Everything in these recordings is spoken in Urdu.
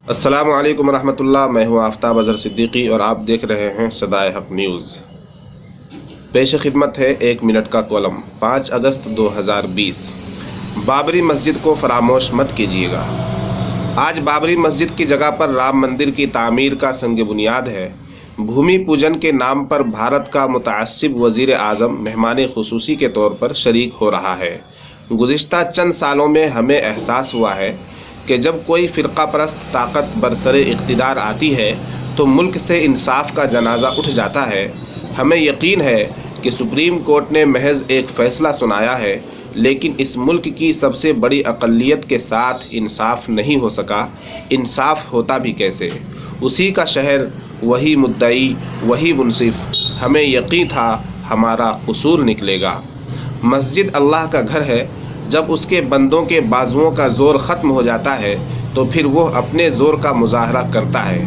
السلام علیکم ورحمۃ اللہ۔ میں ہوں آفتاب اظہر صدیقی اور آپ دیکھ رہے ہیں صدائے حق نیوز۔ پیش خدمت ہے 1 منٹ کا کالم۔ 5 اگست 2020۔ بابری مسجد کو فراموش مت کیجیے گا۔ آج بابری مسجد کی جگہ پر رام مندر کی تعمیر کا سنگ بنیاد ہے۔ بھومی پوجن کے نام پر بھارت کا متعصب وزیر اعظم مہمان خصوصی کے طور پر شریک ہو رہا ہے۔ گزشتہ چند سالوں میں ہمیں احساس ہوا ہے کہ جب کوئی فرقہ پرست طاقت برسر اقتدار آتی ہے تو ملک سے انصاف کا جنازہ اٹھ جاتا ہے۔ ہمیں یقین ہے کہ سپریم کورٹ نے محض ایک فیصلہ سنایا ہے، لیکن اس ملک کی سب سے بڑی اقلیت کے ساتھ انصاف نہیں ہو سکا۔ انصاف ہوتا بھی کیسے؟ اسی کا شہر، وہی مدعی، وہی منصف۔ ہمیں یقین تھا ہمارا قصور نکلے گا۔ مسجد اللہ کا گھر ہے۔ جب اس کے بندوں کے بازوؤں کا زور ختم ہو جاتا ہے تو پھر وہ اپنے زور کا مظاہرہ کرتا ہے۔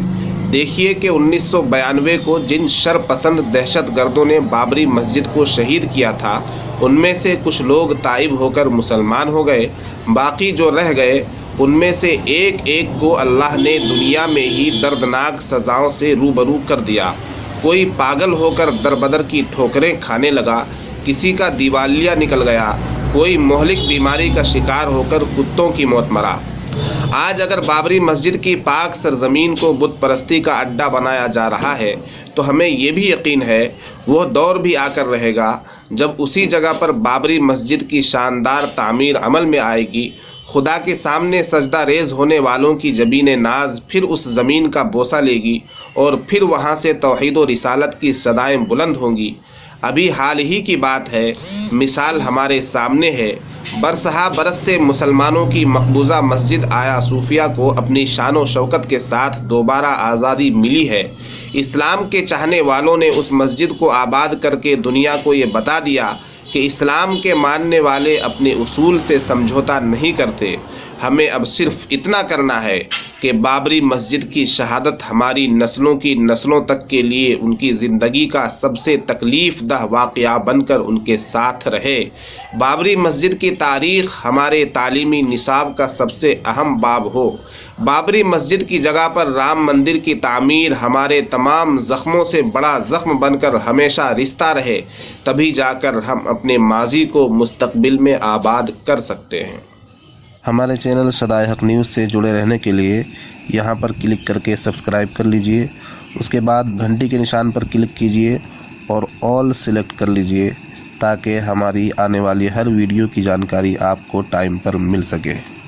دیکھیے کہ 1992 کو جن شر پسند دہشت گردوں نے بابری مسجد کو شہید کیا تھا، ان میں سے کچھ لوگ تائب ہو کر مسلمان ہو گئے۔ باقی جو رہ گئے ان میں سے ایک ایک کو اللہ نے دنیا میں ہی دردناک سزاؤں سے روبرو کر دیا۔ کوئی پاگل ہو کر در بدر کی ٹھوکریں کھانے لگا، کسی کا دیوالیہ نکل گیا، کوئی مہلک بیماری کا شکار ہو کر کتوں کی موت مرا۔ آج اگر بابری مسجد کی پاک سرزمین کو بت پرستی کا اڈا بنایا جا رہا ہے تو ہمیں یہ بھی یقین ہے وہ دور بھی آ کر رہے گا جب اسی جگہ پر بابری مسجد کی شاندار تعمیر عمل میں آئے گی۔ خدا کے سامنے سجدہ ریز ہونے والوں کی جبین ناز پھر اس زمین کا بوسہ لے گی اور پھر وہاں سے توحید و رسالت کی صدائیں بلند ہوں گی۔ ابھی حال ہی کی بات ہے، مثال ہمارے سامنے ہے۔ برسہا برس سے مسلمانوں کی مقبوضہ مسجد آیا صوفیہ کو اپنی شان و شوکت کے ساتھ دوبارہ آزادی ملی ہے۔ اسلام کے چاہنے والوں نے اس مسجد کو آباد کر کے دنیا کو یہ بتا دیا کہ اسلام کے ماننے والے اپنے اصول سے سمجھوتا نہیں کرتے۔ ہمیں اب صرف اتنا کرنا ہے کہ بابری مسجد کی شہادت ہماری نسلوں کی نسلوں تک کے لیے ان کی زندگی کا سب سے تکلیف دہ واقعہ بن کر ان کے ساتھ رہے۔ بابری مسجد کی تاریخ ہمارے تعلیمی نصاب کا سب سے اہم باب ہو۔ بابری مسجد کی جگہ پر رام مندر کی تعمیر ہمارے تمام زخموں سے بڑا زخم بن کر ہمیشہ رستہ رہے، تبھی جا کر ہم اپنے ماضی کو مستقبل میں آباد کر سکتے ہیں۔ ہمارے چینل صدائے حق نیوز سے جڑے رہنے کے لیے یہاں پر کلک کر کے سبسکرائب کر لیجئے، اس کے بعد گھنٹی کے نشان پر کلک کیجئے اور آل سلیکٹ کر لیجئے تاکہ ہماری آنے والی ہر ویڈیو کی جانکاری آپ کو ٹائم پر مل سکے۔